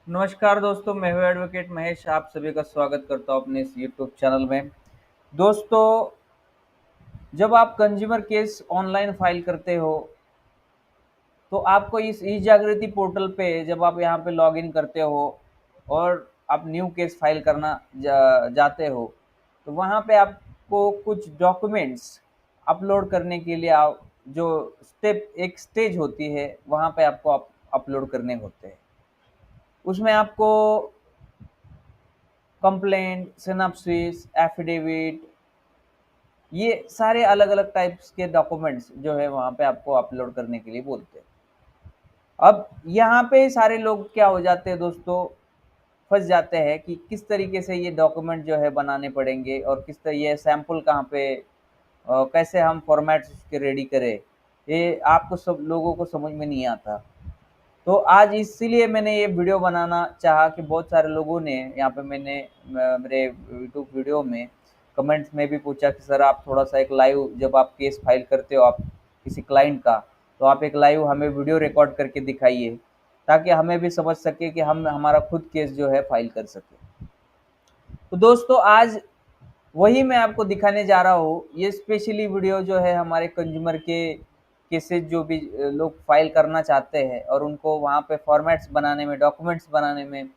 नमस्कार दोस्तों, मैं हूं एडवोकेट महेश। आप सभी का स्वागत करता हूं अपने इस यूट्यूब चैनल में। दोस्तों, जब आप कंज्यूमर केस ऑनलाइन फाइल करते हो तो आपको इस ई जागृति पोर्टल पे जब आप यहाँ पे लॉगिन करते हो और आप न्यू केस फाइल करना जाते हो तो वहाँ पे आपको कुछ डॉक्यूमेंट्स अपलोड करने के लिए आप जो एक स्टेज होती है वहाँ पे आपको अपलोड करने होते हैं। उसमें आपको कंप्लेंट, सिनॉप्सिस, एफिडेविट, ये सारे अलग अलग टाइप्स के डॉक्यूमेंट्स जो है वहाँ पे आपको अपलोड करने के लिए बोलते हैं। अब यहाँ पे सारे लोग क्या हो जाते हैं दोस्तों, फंस जाते हैं कि किस तरीके से ये डॉक्यूमेंट जो है बनाने पड़ेंगे और किस तरह ये सैंपल कहाँ पे कैसे हम फॉर्मेट उसके रेडी करें, ये आपको सब लोगों को समझ में नहीं आता। तो आज इसीलिए मैंने ये वीडियो बनाना चाहा कि बहुत सारे लोगों ने यहाँ पे मेरे यूट्यूब वीडियो में कमेंट्स में भी पूछा कि सर आप थोड़ा सा एक लाइव, जब आप केस फाइल करते हो आप किसी क्लाइंट का, तो आप एक लाइव हमें वीडियो रिकॉर्ड करके दिखाइए ताकि हमें भी समझ सके कि हम हमारा खुद केस जो है फाइल कर सके। तो दोस्तों, आज वही मैं आपको दिखाने जा रहा हूँ। ये स्पेशली वीडियो जो है हमारे कंज्यूमर के केसेस जो भी लोग फाइल करना चाहते हैं और उनको वहाँ पे फॉर्मेट्स बनाने में, डॉक्यूमेंट्स बनाने में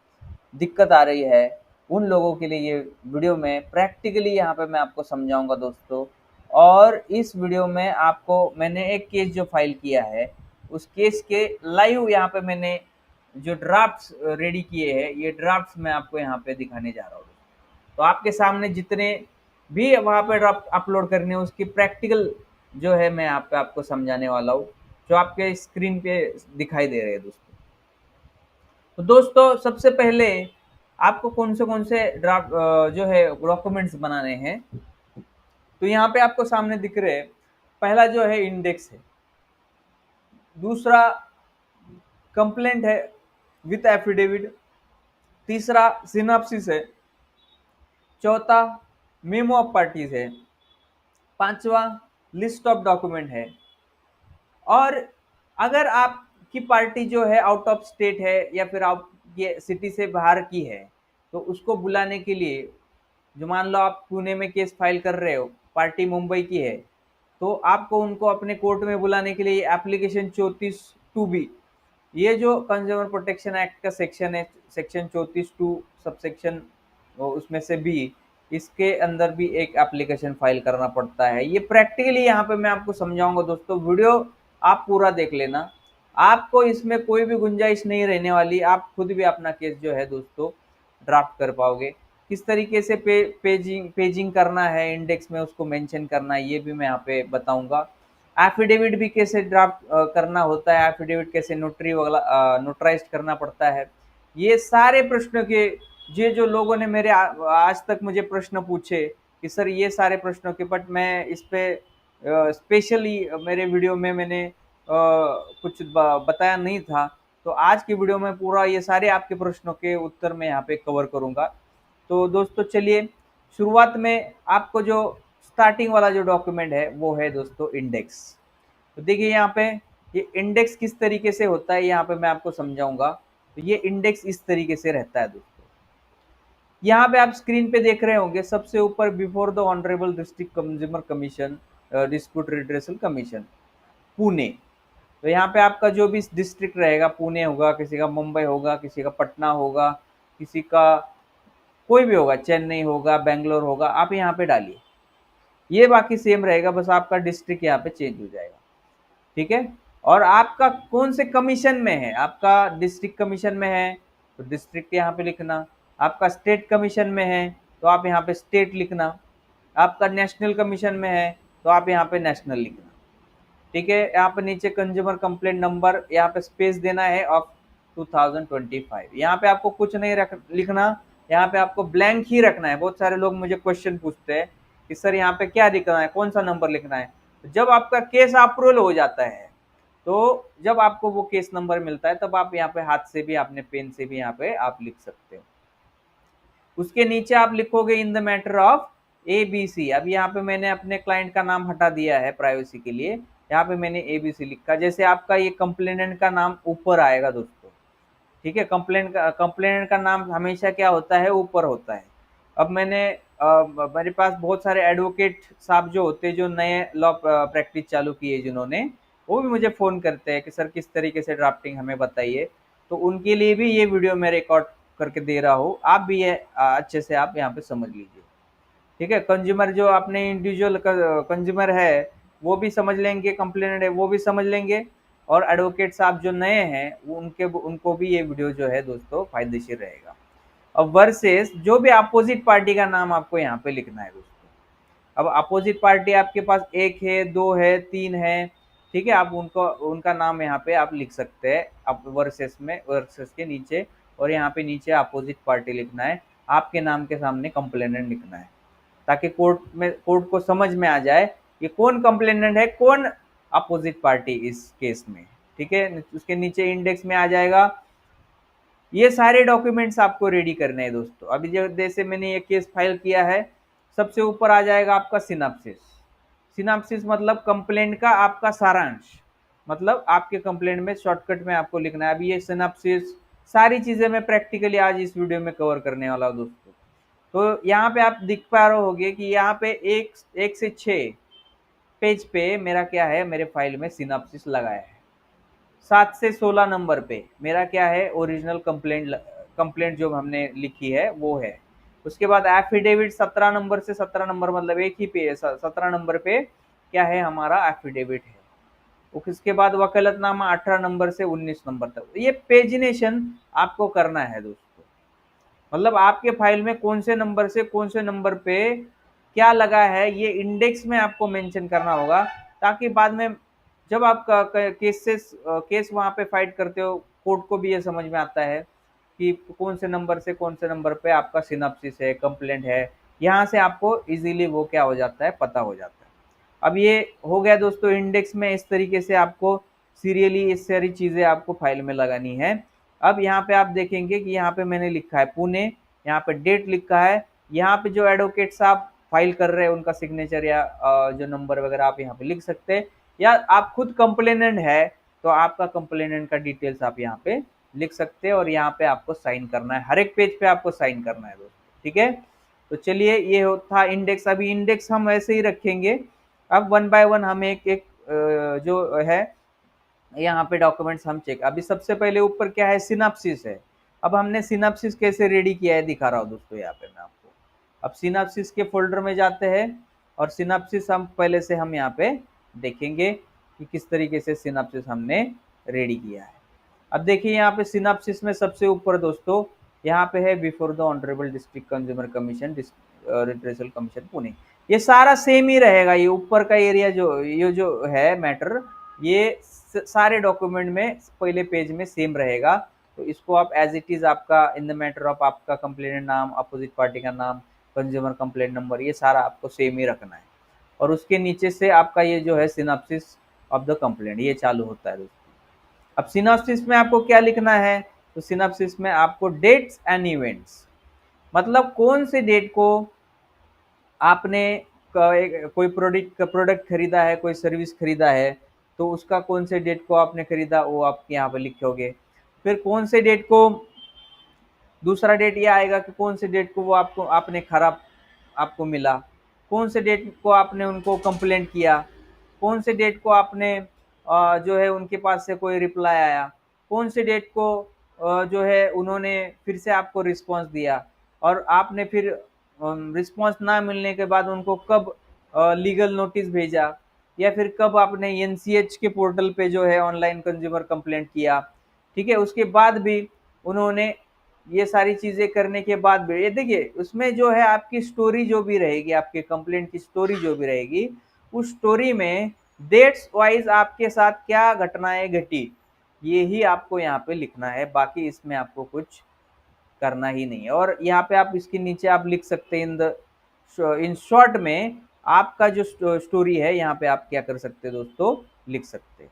दिक्कत आ रही है, उन लोगों के लिए ये वीडियो में प्रैक्टिकली यहाँ पे मैं आपको समझाऊंगा दोस्तों। और इस वीडियो में आपको मैंने एक केस जो फाइल किया है उस केस के लाइव यहाँ पे मैंने जो ड्राफ्ट्स रेडी किए हैं, ये ड्राफ्ट्स मैं आपको यहाँ पे दिखाने जा रहा हूँ। तो आपके सामने जितने भी वहाँ पे ड्राफ्ट अपलोड करने हैं उसकी प्रैक्टिकल जो है मैं यहाँ पे आपको समझाने वाला हूँ, जो आपके स्क्रीन पे दिखाई दे रहे हैं दोस्तों। तो दोस्तों, सबसे पहले आपको कौन से ड्राफ्ट जो है डॉक्यूमेंट्स बनाने हैं, तो यहाँ पे आपको सामने दिख रहे हैं। पहला जो है इंडेक्स है, दूसरा कंप्लेंट है विथ एफिडेविट, तीसरा सिनॉप्सिस है, चौथा मेमो ऑफ पार्टीज है, पांचवा लिस्ट ऑफ डॉक्यूमेंट है। और अगर आपकी पार्टी जो है आउट ऑफ स्टेट है या फिर आप ये सिटी से बाहर की है, तो उसको बुलाने के लिए, जो मान लो आप पुणे में केस फाइल कर रहे हो, पार्टी मुंबई की है, तो आपको उनको अपने कोर्ट में बुलाने के लिए एप्लीकेशन 34(2)(b), ये जो कंज्यूमर प्रोटेक्शन एक्ट का सेक्शन है, सेक्शन 34(2) सब सेक्शन उसमें से बी, इसके अंदर भी एक एप्लीकेशन फाइल करना पड़ता है। ये प्रैक्टिकली यहाँ पे मैं आपको समझाऊंगा दोस्तों, वीडियो आप पूरा देख लेना, आपको इसमें कोई भी गुंजाइश नहीं रहने वाली। आप खुद भी अपना केस जो है दोस्तों ड्राफ्ट कर पाओगे। किस तरीके से पेजिंग करना है, इंडेक्स में उसको मेंशन करना है, ये भी मैं यहाँ पे बताऊंगा। एफिडेविट भी कैसे ड्राफ्ट करना होता है, एफिडेविट कैसे नोटरी वगैरह नोटराइज करना पड़ता है, ये सारे प्रश्नों के, ये जो लोगों ने मेरे आज तक मुझे प्रश्न पूछे कि सर ये सारे प्रश्नों के, बट मैं इस पे स्पेशली मेरे वीडियो में मैंने कुछ बताया नहीं था। तो आज की वीडियो में पूरा ये सारे आपके प्रश्नों के उत्तर मैं यहाँ पे कवर करूँगा। तो दोस्तों चलिए, शुरुआत में आपको जो स्टार्टिंग वाला जो डॉक्यूमेंट है वो है दोस्तों इंडेक्स। तो देखिए यहाँ पे ये इंडेक्स किस तरीके से होता है, यहाँ पे मैं आपको समझाऊंगा। तो ये इंडेक्स इस तरीके से रहता है दोस्तों। यहाँ पे आप स्क्रीन पे देख रहे होंगे सबसे ऊपर, before the honourable district consumer commission dispute redressal commission Pune. तो यहाँ पे आपका जो भी डिस्ट्रिक्ट रहेगा, पुणे होगा, किसी का मुंबई होगा, किसी का पटना होगा, किसी का कोई भी होगा, चेन्नई होगा, बेंगलोर होगा, आप यहाँ पे डालिए। ये बाकी सेम रहेगा, बस आपका डिस्ट्रिक्ट यहाँ पे चेंज हो जाएगा। ठीक है। और आपका कौन से कमीशन में है, आपका डिस्ट्रिक्ट कमीशन में है तो डिस्ट्रिक्ट यहाँ पे लिखना, आपका स्टेट कमीशन में है तो आप यहाँ पे स्टेट लिखना, आपका नेशनल कमीशन में है तो आप यहाँ पे नेशनल लिखना। ठीक है। यहाँ पे नीचे कंज्यूमर कंप्लेंट नंबर, यहाँ पे स्पेस देना है ऑफ 2025। यहाँ पे आपको कुछ नहीं लिखना, यहाँ पे आपको ब्लैंक ही रखना है। बहुत सारे लोग मुझे क्वेश्चन पूछते हैं कि सर यहाँ पे क्या लिखना है, कौन सा नंबर लिखना है। तो जब आपका केस अप्रूवल हो जाता है, तो जब आपको वो केस नंबर मिलता है, तब आप यहाँ पे हाथ से भी, अपने पेन से भी यहाँ पे आप लिख सकते हो। उसके नीचे आप लिखोगे in the matter of ABC। अब यहाँ पे मैंने अपने क्लाइंट का नाम हटा दिया है प्राइवेसी के लिए, यहाँ पे मैंने ABC लिखा। जैसे आपका ये कंप्लेनेंट का नाम ऊपर आएगा दोस्तों, ठीक है। कंप्लेनेंट का नाम हमेशा क्या होता है, ऊपर होता है। अब मेरे पास बहुत सारे एडवोकेट साहब जो होते हैं, जो नए लॉ प्रैक्टिस चालू की है जिन्होंने, वो भी मुझे फ़ोन करते हैं कि सर किस तरीके से ड्राफ्टिंग हमें बताइए। तो उनके लिए भी ये वीडियो मैं रिकॉर्ड करके दे रहा हूँ। आप भी ये अच्छे से आप यहाँ पे समझ लीजिए। ठीक है। कंज्यूमर जो अपने इंडिविजुअल कंज्यूमर है वो भी समझ लेंगे, कंप्लेनेंट है वो भी समझ लेंगे, और एडवोकेट साहब जो नए हैं वो उनको भी ये वीडियो जो है दोस्तों फायदेशीर रहेगा। अब वर्सेस जो भी अपोजिट पार्टी का नाम आपको यहाँ पे लिखना है दोस्तों। अब अपोजिट पार्टी आपके पास एक है, दो है, तीन है, ठीक है। आप उनको उनका नाम यहाँ पे आप लिख सकते हैं, आप वर्सेस के नीचे, और यहाँ पे नीचे अपोजिट पार्टी लिखना है, आपके नाम के सामने कंप्लेनेंट लिखना है, ताकि कोर्ट को समझ में आ जाए कि कौन कंप्लेनेंट है, कौन अपोजिट पार्टी इस केस में। ठीक है। उसके नीचे इंडेक्स में आ जाएगा। ये सारे डॉक्यूमेंट्स आपको रेडी करने हैं दोस्तों। अभी जैसे मैंने ये केस फाइल किया है, सबसे ऊपर आ जाएगा आपका सिनॉप्सिस। सिनॉप्सिस मतलब कंप्लेंट का आपका सारांश, मतलब आपके कंप्लेंट में शॉर्टकट में आपको लिखना है। अभी ये सिनॉप्सिस सारी चीजें मैं प्रैक्टिकली आज इस वीडियो में कवर करने वाला हूँ दोस्तों। तो यहाँ पे आप दिख पा रहे होगे कि यहाँ पे एक से 6 पेज पे मेरा क्या है, मेरे फाइल में सिनॉप्सिस लगाया है। 7 से 16 नंबर पे मेरा क्या है, ओरिजिनल कंप्लेंट जो हमने लिखी है वो है। उसके बाद एफिडेविट 17 नंबर से 17 नंबर, मतलब एक ही पे 17 नंबर पे क्या है, हमारा एफिडेविट है। उसके बाद वकालतनामा 18 नंबर से 19 नंबर तक। ये पेजिनेशन आपको करना है दोस्तों। मतलब आपके फाइल में कौन से नंबर से कौन से नंबर पे क्या लगा है, ये इंडेक्स में आपको मेंशन करना होगा, ताकि बाद में जब आप केस वहां पे फाइट करते हो, कोर्ट को भी ये समझ में आता है कि कौन से नंबर से कौन से नंबर पे आपका सिनॉप्सिस है, कंप्लेंट है। यहाँ से आपको इजीली वो क्या हो जाता है, पता हो जाता है। अब ये हो गया दोस्तों इंडेक्स में। इस तरीके से आपको सीरियली ये सारी चीजें आपको फाइल में लगानी है। अब यहाँ पे आप देखेंगे कि यहाँ पे मैंने लिखा है पुणे, यहाँ पे डेट लिखा है, यहाँ पे जो एडवोकेट साहब फाइल कर रहे हैं उनका सिग्नेचर या जो नंबर वगैरह आप यहाँ पे लिख सकते हैं, या आप खुद कंप्लेनेंट है तो आपका कंप्लेनेंट का डिटेल्स आप यहाँ पे लिख सकते हैं, और यहाँ पे आपको साइन करना है, हर एक पेज पे आपको साइन करना है दोस्तों। ठीक है। तो चलिए, ये था इंडेक्स। अभी इंडेक्स हम ऐसे ही रखेंगे। अब वन बाय वन हम एक एक जो है यहाँ पे डॉक्यूमेंट्स हम चेक। अभी सबसे पहले ऊपर क्या है, सिनॉप्सिस है। अब हमने सिनॉप्सिस कैसे रेडी किया है दिखा रहा हूँ दोस्तों यहाँ पे मैं आपको। अब सिनॉप्सिस के फोल्डर में जाते हैं, और सिनॉप्सिस हम पहले से हम यहाँ पे देखेंगे कि किस तरीके से सिनॉप्सिस हमने रेडी किया है। अब देखिए यहाँ पे सिनॉप्सिस में सबसे ऊपर दोस्तों यहाँ पे है before the honourable district consumer commission redressal commission Pune. ये सारा सेम ही रहेगा। ये ऊपर का एरिया ये जो है मैटर, ये सारे डॉक्यूमेंट में पहले पेज में सेम रहेगा। तो इसको आप एज इट इज आपका इन द मैटर ऑफ आपका कंप्लेनेंट नाम, अपोजिट पार्टी का नाम, कंज्यूमर कंप्लेंट नंबर, ये सारा आपको सेम ही रखना है। और उसके नीचे से आपका ये जो है सिनॉप्सिस ऑफ द कंप्लेंट, ये चालू होता है दोस्तों। अब सिनॉप्सिस में आपको क्या लिखना है, तो सिनॉप्सिस में आपको डेट्स एंड इवेंट्स, मतलब कौन से डेट को आपने कोई प्रोडक्ट खरीदा है, कोई सर्विस खरीदा है, तो उसका कौन से डेट को आपने खरीदा वो आप यहाँ पे लिखोगे। फिर कौन से डेट को, दूसरा डेट ये आएगा कि कौन से डेट को वो आपने खराब आपको मिला, कौन से डेट को आपने उनको कंप्लेंट किया, कौन से डेट को आपने जो है उनके पास से कोई रिप्लाई आया, कौन से डेट को जो है उन्होंने फिर से आपको रिस्पांस दिया, और आपने फिर रिस्पांस ना मिलने के बाद उनको कब लीगल नोटिस भेजा, या फिर कब आपने एनसीएच के पोर्टल पे जो है ऑनलाइन कंज्यूमर कंप्लेंट किया। ठीक है। उसके बाद भी उन्होंने ये सारी चीजें करने के बाद भी, ये देखिए उसमें जो है आपकी स्टोरी जो भी रहेगी, आपके कंप्लेंट की स्टोरी जो भी रहेगी, उस स्टोरी में डेट्स वाइज आपके साथ क्या घटनाएं घटी, ये ही आपको यहाँ पे लिखना है। बाकी इसमें आपको कुछ करना ही नहीं है। और यहाँ पे आप इसके नीचे आप लिख सकते हैं इन शॉर्ट में आपका जो स्टोरी है, यहाँ पे आप क्या कर सकते हैं दोस्तों, लिख सकते हैं।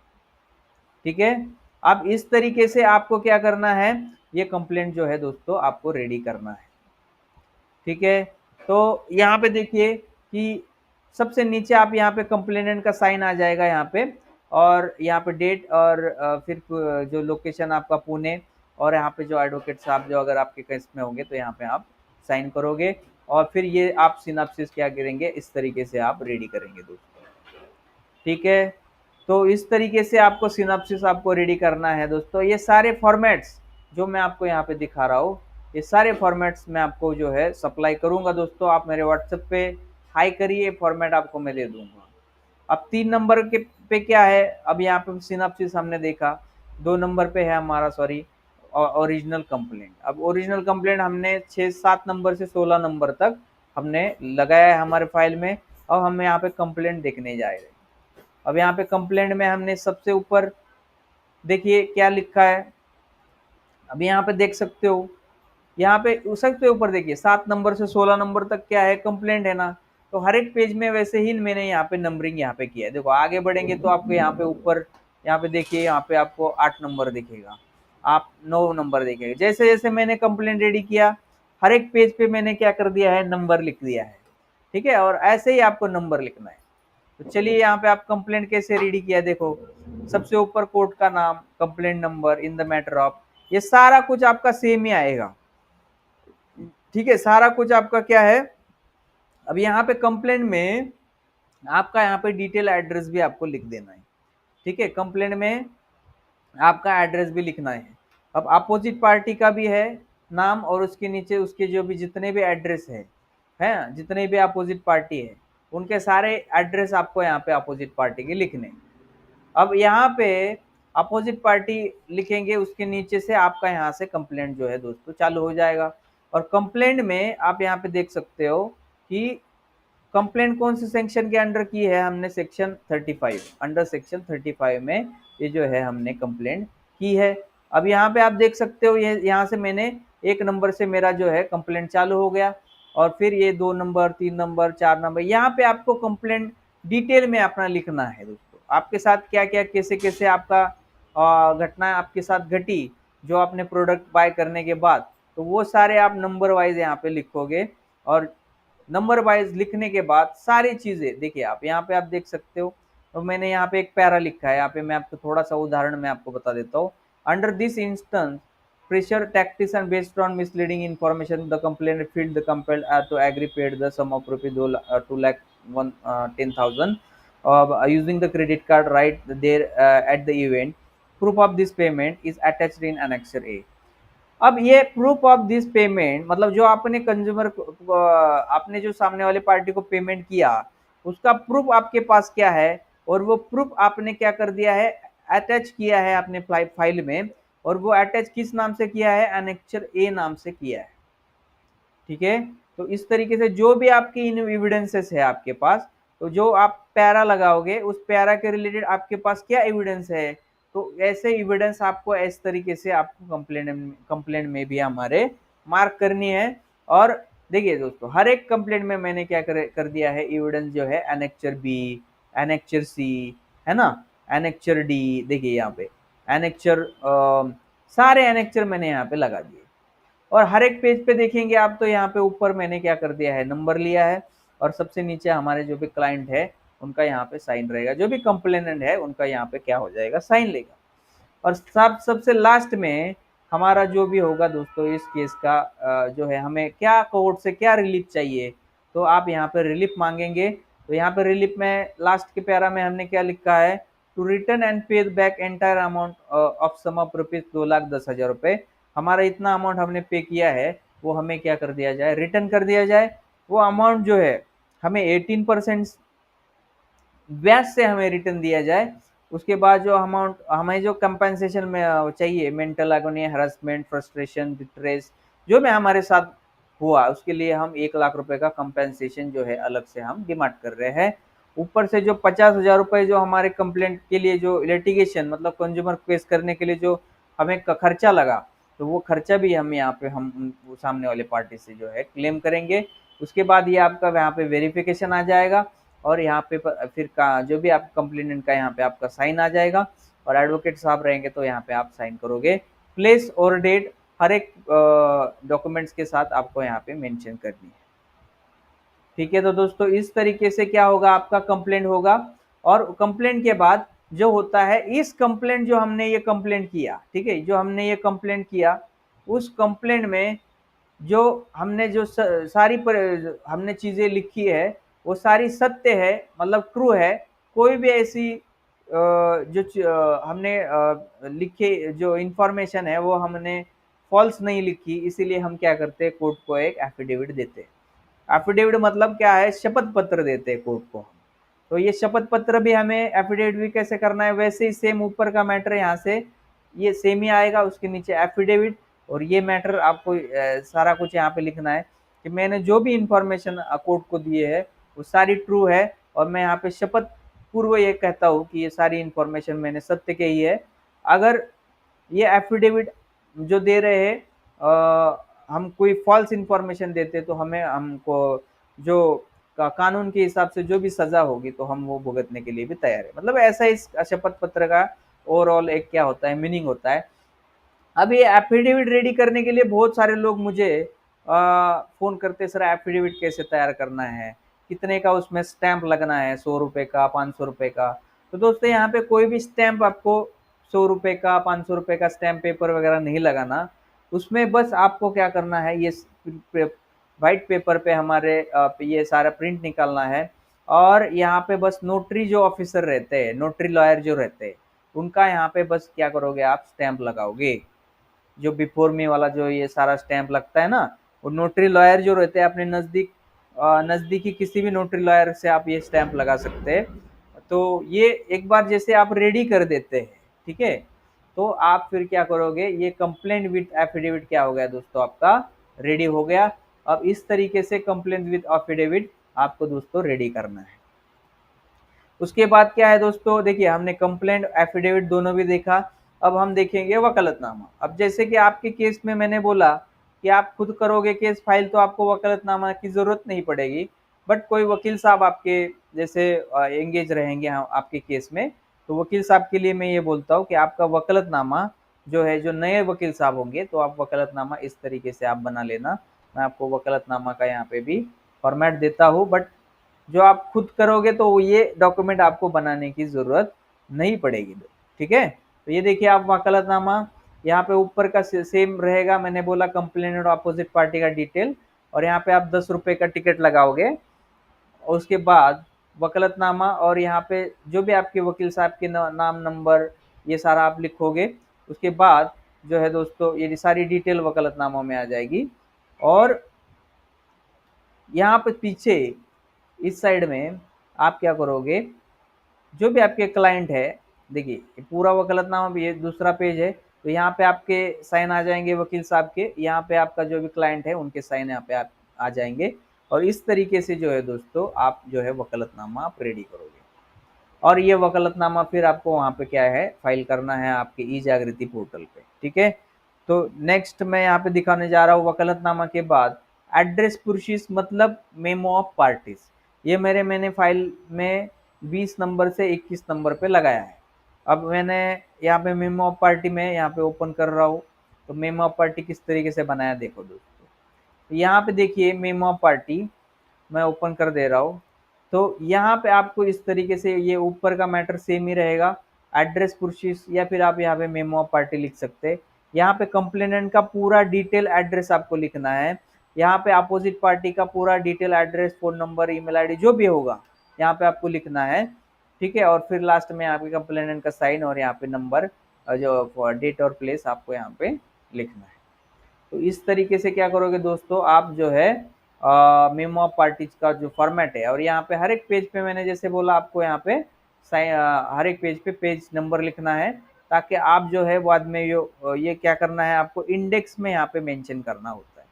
ठीक है। अब इस तरीके से आपको क्या करना है, ये कंप्लेंट जो है दोस्तों आपको रेडी करना है। ठीक है। तो यहाँ पे देखिए कि सबसे नीचे आप यहाँ पे कंप्लेनेंट का साइन आ जाएगा यहाँ पे, और यहाँ पे डेट, और फिर जो लोकेशन आपका पुणे, और यहाँ पे जो एडवोकेट साहब जो अगर आपके केस में होंगे तो यहाँ पे आप साइन करोगे, और फिर ये आप सिनॉप्सिस क्या करेंगे, इस तरीके से आप रेडी करेंगे दोस्तों। ठीक है, तो इस तरीके से आपको सिनॉप्सिस आपको रेडी करना है दोस्तों। ये सारे फॉर्मेट्स जो मैं आपको यहाँ पे दिखा रहा हूँ, ये सारे फॉर्मेट्स मैं आपको जो है सप्लाई करूंगा दोस्तों। आप मेरे व्हाट्सएप पे हाई करिए, फॉर्मेट आपको मैं दे दूंगा। अब 3 नंबर के पे क्या है, अब यहाँ पे सिनॉप्सिस हमने देखा। 2 नंबर पे है हमारा सॉरी ओरिजिनल कंप्लेंट। अब ओरिजिनल कंप्लेंट हमने 6-7 नंबर से 16 नंबर तक हमने लगाया है हमारे फाइल में। अब हम यहाँ पे कंप्लेंट देखने जा रहे हैं। अब यहाँ पे कंप्लेंट में हमने सबसे ऊपर देखिए क्या लिखा है। अब यहाँ पे देख सकते हो, यहाँ पे सबसे ऊपर देखिए 7 नंबर से 16 नंबर तक क्या है, कंप्लेंट है ना। तो हर एक पेज में वैसे ही मैंने यहाँ पे नंबरिंग यहाँ पे किया है। देखो आगे बढ़ेंगे तो आपको यहाँ पे ऊपर यहाँ पे देखिए, यहाँ पे आपको 8 नंबर दिखेगा, आप 9 नंबर देखेंगे। जैसे जैसे मैंने कंप्लेंट रेडी किया, हर एक पेज पे मैंने क्या कर दिया है, नंबर लिख दिया है। ठीक है, और ऐसे ही आपको नंबर लिखना है। तो चलिए यहाँ पे आप कंप्लेंट कैसे रेडी किया, देखो सबसे ऊपर कोर्ट का नाम, complaint number, in the matter of, ये सारा कुछ आपका सेम ही आएगा। ठीक है, सारा कुछ आपका क्या है। अब यहाँ पे कंप्लेंट में आपका यहाँ पे डिटेल एड्रेस भी आपको लिख देना है। ठीक है, कंप्लेंट में आपका एड्रेस भी लिखना है। अब अपोजिट पार्टी का भी है नाम, और उसके नीचे उसके जो भी जितने भी एड्रेस है जितने भी अपोजिट पार्टी है उनके सारे एड्रेस आपको यहाँ पे अपोजिट पार्टी के लिखने। अब यहाँ पे अपोजिट पार्टी लिखेंगे, उसके नीचे से आपका यहाँ से कंप्लेंट जो है दोस्तों चालू हो जाएगा। और कंप्लेंट में आप यहाँ पे देख सकते हो कि कंप्लेंट कौन से सेक्शन के अंडर की है, हमने सेक्शन 35, अंडर सेक्शन 35 में ये जो है हमने कंप्लेंट की है। अब यहाँ पे आप देख सकते हो, ये यहाँ से मैंने 1 नंबर से मेरा जो है कंप्लेंट चालू हो गया, और फिर ये 2 नंबर, 3 नंबर, 4 नंबर, यहाँ पे आपको कंप्लेंट डिटेल में अपना लिखना है दोस्तों। आपके साथ क्या क्या कैसे कैसे आपका घटना आपके साथ घटी जो आपने प्रोडक्ट बाय करने के बाद, तो वो सारे आप नंबर वाइज यहाँ पे लिखोगे। और नंबर वाइज लिखने के बाद सारी चीजें देखिए, आप यहाँ पे आप देख सकते हो। तो मैंने यहाँ पे एक पैरा लिखा है, यहाँ पे मैं आपको थोड़ा सा उदाहरण मैं आपको बता देता हूँ। Under this instance pressure tactics and based on misleading information the complainant felt the compelled to agree paid the sum of rupees 2,10,000 using the credit card right there at the event. Proof of this payment is attached in annexure A. अब ये proof of this payment मतलब जो आपने consumer आपने जो सामने वाले party को पेमेंट किया उसका प्रूफ आपके पास क्या है, और वो प्रूफ आपने क्या कर दिया है, अटैच किया है अपने फाइल में। और वो अटैच किस नाम से किया है, एनेक्चर ए नाम से किया है। ठीक है, तो इस तरीके से जो भी आपकी इन एविडेंसेस है आपके पास, तो जो आप पैरा लगाओगे उस पैरा के रिलेटेड आपके पास क्या एविडेंस है, तो ऐसे एविडेंस आपको इस तरीके से आपको कंप्लेंट में भी हमारे मार्क करनी है। और देखिए दोस्तों, हर एक कंप्लेंट में मैंने क्या कर दिया है, एविडेंस जो है एनेक्चर बी, एनेक्चर सी, है ना, एनेक्चर डी, देखिए यहाँ पे एनेक्चर, सारे एनेक्चर मैंने यहाँ पे लगा दिए। और हर एक पेज पे देखेंगे आप तो यहाँ पे ऊपर मैंने क्या कर दिया है, नंबर लिया है, और सबसे नीचे हमारे जो भी क्लाइंट है उनका यहाँ पे साइन रहेगा, जो भी कंप्लेनेंट है उनका यहाँ पे क्या हो जाएगा, साइन लेगा। और सबसे लास्ट में हमारा जो भी होगा दोस्तों इस केस का जो है, हमें क्या कोर्ट से क्या रिलीफ चाहिए, तो आप यहाँ पे रिलीफ मांगेंगे। तो यहाँ पे रिलीफ में लास्ट के पैरा में हमने क्या लिखा है, to return and pay back entire amount of sum of rupees 2,10,000 रुपए। हमारा इतना अमाउंट हमने पे किया है वो हमें क्या कर दिया जाए, रिटर्न कर दिया जाए। वो अमाउंट जो है हमें 18% ब्याज से हमें रिटर्न दिया जाए। उसके बाद जो अमाउंट हमें जो कंपनसेशन में चाहिए, mental agony, harassment, frustration, distress जो भी हमारे साथ हुआ उसके लिए हम 1,00,000 रुपए का कंपनसेशन जो है अलग से हम डिमांड कर रहे हैं। ऊपर से जो 50,000 रुपए जो हमारे कंप्लेंट के लिए जो लिटिगेशन मतलब कंज्यूमर केस करने के लिए जो हमें खर्चा लगा, तो वो खर्चा भी हम यहाँ पे हम सामने वाले पार्टी से जो है क्लेम करेंगे। उसके बाद ये आपका यहाँ पे वेरिफिकेशन आ जाएगा, और यहाँ पे फिर का जो भी आप कंप्लेनेंट का यहाँ पे आपका साइन आ जाएगा, और एडवोकेट साहब रहेंगे तो यहाँ पे आप साइन करोगे। प्लेस और डेट हर एक डॉक्यूमेंट्स के साथ आपको यहाँ पे मेंशन करनी है। ठीक है, तो दोस्तों इस तरीके से क्या होगा, आपका कंप्लेंट होगा। और कंप्लेंट के बाद जो होता है इस कंप्लेंट जो हमने ये कंप्लेंट किया, ठीक है, जो हमने ये कंप्लेंट किया उस कंप्लेंट में जो हमने जो सारी हमने चीजें लिखी है वो सारी सत्य है, मतलब ट्रू है। कोई भी ऐसी हमने लिखे जो इंफॉर्मेशन है वो हमने फॉल्स नहीं लिखी, इसीलिए हम क्या करते हैं, कोर्ट को एक एफिडेविट देते हैं। एफिडेविट मतलब क्या है, शपथ पत्र देते हैं कोर्ट को। तो ये शपथ पत्र भी हमें एफिडेविट भी कैसे करना है, वैसे ही सेम ऊपर का मैटर यहाँ से ये सेम ही आएगा, उसके नीचे एफिडेविट, और ये मैटर आपको सारा कुछ यहाँ पे लिखना है कि मैंने जो भी इंफॉर्मेशन कोर्ट को दिए है वो सारी ट्रू है, और मैं यहाँ पे शपथ पूर्व ये कहता हूँ कि ये सारी इंफॉर्मेशन मैंने सत्य के ही है। अगर ये एफिडेविट जो दे रहे हैं हम कोई फॉल्स इंफॉर्मेशन देते तो हमें हमको जो कानून के हिसाब से जो भी सजा होगी तो हम वो भुगतने के लिए भी तैयार है। मतलब ऐसा इस शपथ पत्र का ओवरऑल एक क्या होता है, मीनिंग होता है। अब ये एफिडेविट रेडी करने के लिए बहुत सारे लोग मुझे फोन करते, सर एफिडेविट कैसे तैयार करना है, कितने का उसमें स्टैंप लगना है, 100 रुपए का, 500 रुपए का। तो दोस्तों यहाँ पे कोई भी स्टैंप आपको 100 रुपए का, 500 रुपए का स्टैंप पेपर वगैरह नहीं लगाना। उसमें बस आपको क्या करना है, ये व्हाइट पेपर पे हमारे ये सारा प्रिंट निकालना है, और यहाँ पे बस नोटरी जो ऑफिसर रहते हैं, नोटरी लॉयर जो रहते हैं, उनका यहाँ पे बस क्या करोगे, आप स्टैंप लगाओगे। जो बिफोर मी वाला जो ये सारा स्टैंप लगता है ना, वो नोटरी लॉयर जो रहते हैं अपने नजदीकी किसी भी नोटरी लॉयर से आप ये स्टैंप लगा सकते हैं। तो ये एक बार जैसे आप रेडी कर देते हैं, ठीक है, तो आप फिर क्या करोगे, ये कंप्लेंट विथ एफिडेविट क्या हो गया दोस्तों, आपका रेडी हो गया। अब इस तरीके से कंप्लेंट विथ एफिडेविट आपको दोस्तों रेडी करना है। उसके बाद क्या है दोस्तों, देखिए हमने कंप्लेंट एफिडेविट दोनों भी देखा। अब हम देखेंगे वकालतनामा। अब जैसे कि आपके केस में मैंने बोला कि आप खुद करोगे केस फाइल तो आपको वकालतनामा की जरूरत नहीं पड़ेगी, बट कोई वकील साहब आपके जैसे एंगेज रहेंगे आपके केस में, तो वकील साहब के लिए मैं ये बोलता हूँ कि आपका वकालतनामा जो है, जो नए वकील साहब होंगे तो आप वकालतनामा इस तरीके से आप बना लेना। मैं आपको वकालतनामा का यहाँ पे भी फॉर्मेट देता हूँ, बट जो आप खुद करोगे तो ये डॉक्यूमेंट आपको बनाने की जरूरत नहीं पड़ेगी, ठीक है। तो ये देखिए आप वकालतनामा यहाँ पे ऊपर का सेम रहेगा, मैंने बोला कंप्लेनेंट और अपोजिट पार्टी का डिटेल, और यहाँ पे आप 10 रुपए का टिकट लगाओगे, और उसके बाद वकालतनामा, और यहाँ पे जो भी आपके वकील साहब के नाम नंबर ये सारा आप लिखोगे। उसके बाद जो है दोस्तों ये सारी डिटेल वकालतनामा में आ जाएगी, और यहाँ पे पीछे इस साइड में आप क्या करोगे, जो भी आपके क्लाइंट है, देखिए पूरा वकालतनामा भी ये दूसरा पेज है, तो यहाँ पे आपके साइन आ जाएंगे वकील साहब के, यहाँ पे आपका जो भी क्लाइंट है उनके साइन यहाँ पे आ जाएंगे, और इस तरीके से जो है दोस्तों आप जो है वकालतनामा आप रेडी करोगे। और ये वकालतनामा फिर आपको वहाँ पे क्या है, फाइल करना है आपके ई जागृति पोर्टल पे, ठीक है। तो नेक्स्ट मैं यहाँ पे दिखाने जा रहा हूँ वकालतनामा के बाद एड्रेस पुरशीस, मतलब मेमो ऑफ पार्टीज। ये मैंने फाइल में 20 नंबर से 21 नंबर पे लगाया है। अब मैंने यहाँ पे मेमो ऑफ पार्टी में यहाँ पे ओपन कर रहा हूँ, तो मेमो ऑफ पार्टी किस तरीके से बनाया देखो दोस्तों। तो यहाँ पे देखिए मेमो ऑफ पार्टी मैं ओपन कर दे रहा हूँ, तो यहाँ पे आपको इस तरीके से ये ऊपर का मैटर सेम ही रहेगा, एड्रेस पुरशीस, या फिर आप यहाँ पे मेमो ऑफ पार्टी लिख सकते हैं। यहाँ पे कंप्लेनेंट का पूरा डिटेल एड्रेस आपको लिखना है, यहाँ पे अपोजिट पार्टी का पूरा detail address, phone number, email ID जो भी होगा यहाँ पे आपको लिखना है, ठीक है। और फिर लास्ट में आपके कंप्लेनेंट का साइन, और यहाँ पे नंबर, जो डेट और प्लेस आपको यहाँ पे लिखना है। तो इस तरीके से क्या करोगे दोस्तों, आप जो है मेमो ऑफ पार्टीज का जो फॉर्मेट है, और यहाँ पे हर एक पेज पे मैंने जैसे बोला आपको यहाँ पे हर एक पेज पे पेज नंबर लिखना है, ताकि आप जो है बाद में ये क्या करना है, आपको इंडेक्स में यहाँ पे मेंशन करना होता है।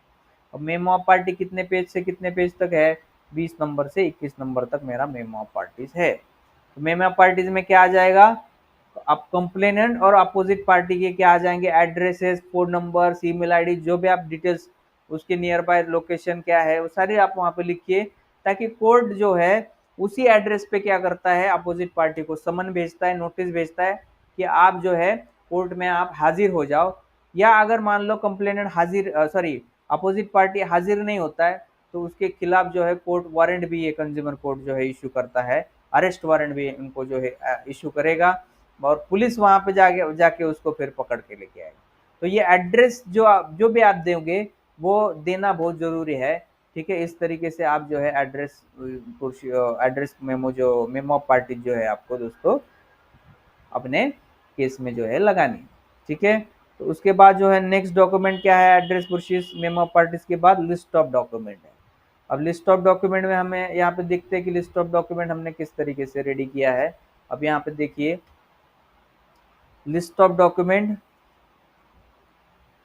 और मेमो ऑफ पार्टी कितने पेज से कितने पेज तक है, 20 नंबर से 21 नंबर तक मेरा मेमो ऑफ पार्टीज है। तो मेमो ऑफ पार्टीज में क्या आ जाएगा, आप कंप्लेनेंट और अपोजिट पार्टी के क्या आ जाएंगे, addresses, phone number, email ID, जो भी आप डिटेल्स, उसके नियर बाय लोकेशन क्या है वो सारी आप वहाँ पे लिखिए, ताकि कोर्ट जो है उसी एड्रेस पे क्या करता है, अपोजिट पार्टी को समन भेजता है, नोटिस भेजता है कि आप जो है कोर्ट में आप हाजिर हो जाओ। या अगर मान लो कंप्लेनेंट अपोजिट पार्टी हाजिर नहीं होता है, तो उसके खिलाफ जो है कोर्ट वारंट भी, ये कंज्यूमर कोर्ट जो है इशू करता है, अरेस्ट वारंट भी उनको जो है इशू करेगा। और पुलिस वहां पे जाके जाके उसको फिर पकड़ के लेके आएगी। तो ये एड्रेस जो भी आप दोगे वो देना बहुत जरूरी है, ठीक है। इस तरीके से आप जो है एड्रेस मेमो ऑफ पार्टी जो है आपको दोस्तों अपने केस में जो है लगानी, ठीक है। तो उसके बाद जो है नेक्स्ट डॉक्यूमेंट क्या है, एड्रेस पुरशीस मेमो ऑफ पार्टीज के बाद लिस्ट ऑफ डॉक्यूमेंट है। अब लिस्ट ऑफ डॉक्यूमेंट में हमें यहाँ पे देखते हैं कि लिस्ट ऑफ डॉक्यूमेंट हमने किस तरीके से रेडी किया है। अब यहाँ पे देखिए लिस्ट ऑफ डॉक्यूमेंट,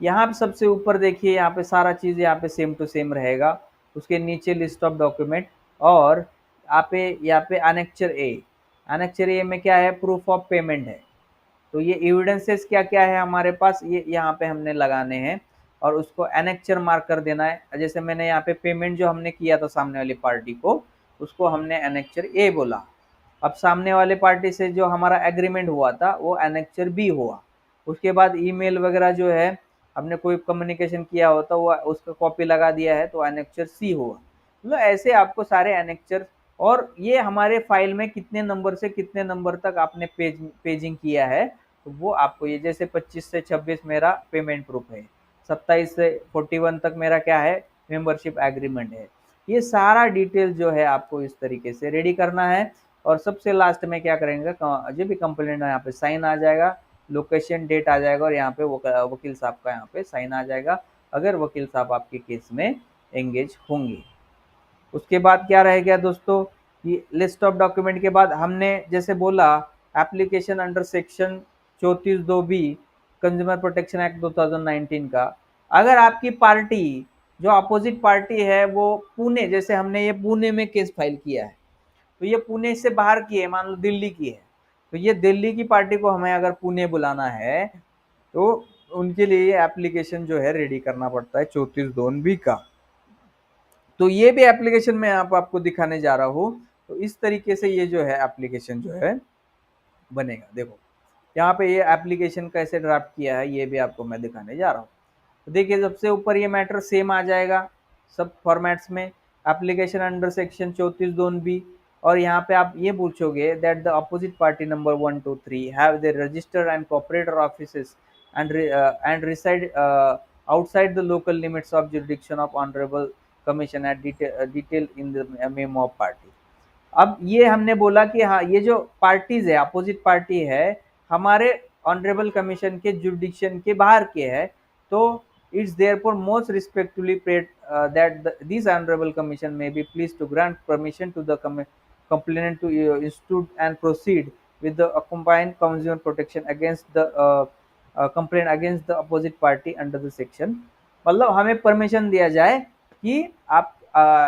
यहाँ पे सबसे ऊपर देखिए, यहाँ पे सारा चीज यहाँ पे सेम टू सेम रहेगा। उसके नीचे लिस्ट ऑफ डॉक्यूमेंट, और यहाँ पे अनेक्चर ए में क्या है, प्रूफ ऑफ पेमेंट है। तो ये एविडेंसेस क्या क्या है हमारे पास, ये यहाँ पे हमने लगाने हैं और उसको एनेक्चर मार्क कर देना है। जैसे मैंने यहाँ पे पेमेंट जो हमने किया था सामने वाली पार्टी को, उसको हमने एनेक्चर ए बोला। अब सामने वाले पार्टी से जो हमारा एग्रीमेंट हुआ था वो एनेक्चर बी हुआ। उसके बाद ईमेल वगैरह जो है हमने कोई कम्युनिकेशन किया होता वो उसका कॉपी लगा दिया है तो एनेक्चर सी हुआ। मतलब ऐसे आपको सारे एनेक्चर, और ये हमारे फाइल में कितने नंबर से कितने नंबर तक आपने पेजिंग किया है, तो वो आपको ये जैसे 25 से 26 मेरा पेमेंट प्रूफ है, 27 से 41 तक मेरा क्या है, मेंबरशिप एग्रीमेंट है। ये सारा डिटेल जो है आपको इस तरीके से रेडी करना है। और सबसे लास्ट में क्या करेंगे, जो भी कंप्लेंट है यहाँ पे साइन आ जाएगा, लोकेशन डेट आ जाएगा, और यहाँ पे वकील साहब का यहाँ पे साइन आ जाएगा अगर वकील साहब आपके केस में एंगेज होंगे। उसके बाद क्या रह गया दोस्तों, कि लिस्ट ऑफ डॉक्यूमेंट के बाद हमने जैसे बोला application under section 34(2)(b) consumer protection act 2019 का, अगर आपकी पार्टी जो अपोजिट पार्टी है वो पुणे, जैसे हमने ये पुणे में केस फाइल किया है, तो ये पुणे से बाहर की है, मान लो दिल्ली की है, तो ये दिल्ली की पार्टी को हमें अगर पुणे बुलाना है तो उनके लिए एप्लीकेशन जो है रेडी करना पड़ता है 34(2)(b) का। तो ये भी एप्लीकेशन मैं आपको दिखाने जा रहा हूँ। तो इस तरीके से ये जो है एप्लीकेशन जो है बनेगा। देखो यहाँ पे ये एप्लीकेशन कैसे ड्राफ्ट किया है ये भी आपको मैं दिखाने जा रहा हूँ। तो देखिए सबसे ऊपर ये मैटर सेम आ जाएगा सब फॉर्मेट्स में, एप्लीकेशन अंडर सेक्शन 34(2)(b), और यहाँ पे आप ये पूछोगे that the opposite party number 1 2 3 have their register and cooperator offices and reside outside the local limits of jurisdiction of honorable commission at detail in the memo of party। अब ये हमने बोला कि हाँ ये जो पार्टीज है अपोजिट पार्टी है हमारे ऑनरेबल कमीशन के जुडिक्शन के बाहर के है, तो it's therefore most respectfully prayed that this honourable commission may be please to grant permission to the complainant to institute and proceed with the accompanying consumer protection against the complaint against the opposite party under the section। मतलब हमें permission दिया जाए कि आप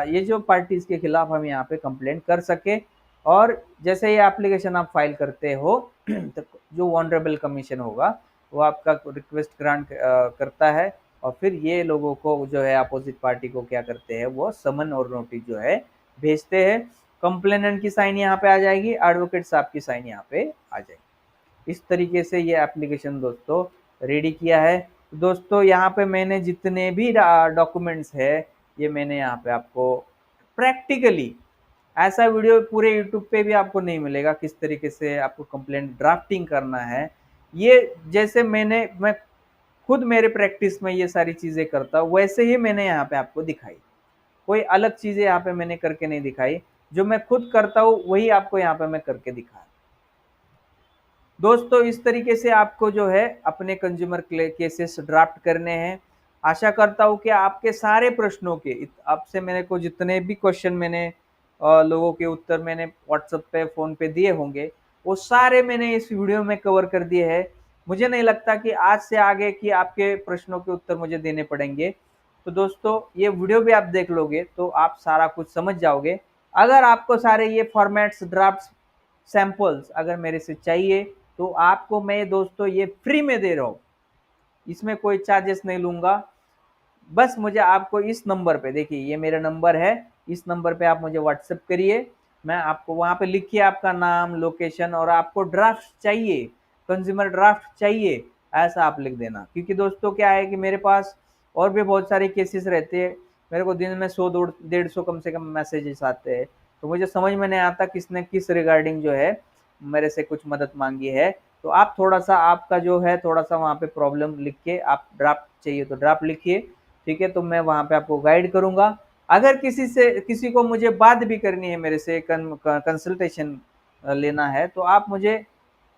ये जो parties के खिलाफ हम यहाँ पे कंप्लेंट कर सके, और जैसे ये एप्लीकेशन आप फाइल करते हो तो जो ऑनरेबल कमीशन होगा वो आपका रिक्वेस्ट ग्रांट करता है, और फिर ये लोगों को जो है अपोजिट पार्टी को क्या करते हैं, वो समन और नोटिस जो है भेजते हैं। कंप्लेनेंट की साइन यहाँ पे आ जाएगी, एडवोकेट साहब की साइन यहाँ पे आ जाएगी। इस तरीके से ये एप्लीकेशन दोस्तों रेडी किया है। दोस्तों यहाँ पे मैंने जितने भी डॉक्यूमेंट्स है ये मैंने यहाँ पे आपको प्रैक्टिकली, ऐसा वीडियो पूरे यूट्यूब पे भी आपको नहीं मिलेगा किस तरीके से आपको कंप्लेंट ड्राफ्टिंग करना है। ये जैसे मैं खुद मेरे प्रैक्टिस में ये सारी चीजें करता हूँ वैसे ही मैंने यहाँ पे आपको दिखाई, कोई अलग चीजें यहाँ पे मैंने करके नहीं दिखाई, जो मैं खुद करता हूँ वही आपको यहाँ पे मैं करके दिखा। दोस्तों इस तरीके से आपको जो है अपने कंज्यूमर केसेस ड्राफ्ट करने हैं। आशा करता हूँ कि आपके सारे प्रश्नों के, आपसे मेरे को जितने भी क्वेश्चन मैंने लोगों के उत्तर मैंने व्हाट्सएप पे फ़ोन पे दिए होंगे वो सारे मैंने इस वीडियो में कवर कर दिए हैं। मुझे नहीं लगता कि आज से आगे कि आपके प्रश्नों के उत्तर मुझे देने पड़ेंगे। तो दोस्तों ये वीडियो भी आप देख लोगे तो आप सारा कुछ समझ जाओगे। अगर आपको सारे ये फॉर्मेट्स ड्राफ्ट सैंपल्स अगर मेरे से चाहिए तो आपको मैं दोस्तों ये फ्री में दे रहा हूँ, इसमें कोई चार्जेस नहीं लूंगा। बस मुझे आपको इस नंबर पे, देखिए ये मेरा नंबर है, इस नंबर पे आप मुझे व्हाट्सएप करिए, मैं आपको वहां पे लिखिए आपका नाम, लोकेशन, और आपको ड्राफ्ट चाहिए, कंज्यूमर ड्राफ्ट चाहिए, ऐसा आप लिख देना। क्योंकि दोस्तों क्या है कि मेरे पास और भी बहुत सारे केसेस रहते हैं, मेरे को दिन में 100-150 कम से कम मैसेजेस आते हैं, तो मुझे समझ में नहीं आता किसने किस रिगार्डिंग जो है मेरे से कुछ मदद मांगी है। तो आप थोड़ा-सा आपका जो है थोड़ा-सा वहाँ पे प्रॉब्लम लिख के आप ड्राफ्ट चाहिए तो ड्राफ्ट लिखिए, ठीक है? तो मैं वहाँ पे आपको गाइड करूँगा। अगर किसी को मुझे बात भी करनी है मेरे से कंसल्टेशन लेना है, तो आप मुझे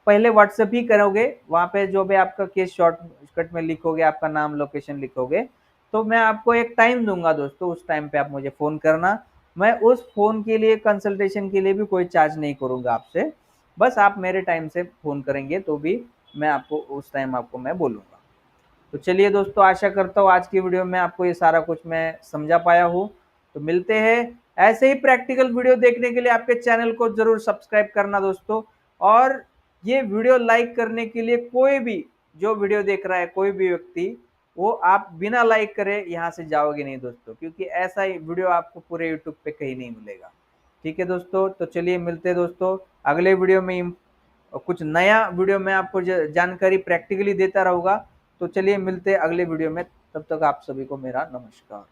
पहले व्हाट्सएप ही करोगे, वहाँ पे जो भी आपका केस शॉर्टकट में लिखोगे, आपका नाम, लोकेशन लिखोगे, तो मैं आपको एक टाइम दूँगा दोस्तों, उस टाइम पे आप मुझे फ़ोन करना। मैं उस फ़ोन के लिए कंसल्टेशन के लिए भी कोई चार्ज नहीं करूँगा आपसे। बस आप मेरे टाइम से फ़ोन करेंगे तो भी मैं आपको उस टाइम आपको मैं बोलूँगा। तो चलिए दोस्तों, आशा करता हूँ आज की वीडियो में आपको ये सारा कुछ मैं समझा पाया हूँ। तो मिलते हैं ऐसे ही प्रैक्टिकल वीडियो देखने के लिए आपके चैनल को ज़रूर सब्सक्राइब करना दोस्तों। और ये वीडियो लाइक करने के लिए कोई भी जो वीडियो देख रहा है कोई भी व्यक्ति, वो आप बिना लाइक करे यहाँ से जाओगे नहीं दोस्तों, क्योंकि ऐसा ही वीडियो आपको पूरे यूट्यूब पे कहीं नहीं मिलेगा। ठीक है दोस्तों, तो चलिए मिलते हैं दोस्तों अगले वीडियो में। कुछ नया वीडियो में आपको जानकारी प्रैक्टिकली देता रहूँगा। तो चलिए मिलते हैं अगले वीडियो में, तब तक आप सभी को मेरा नमस्कार।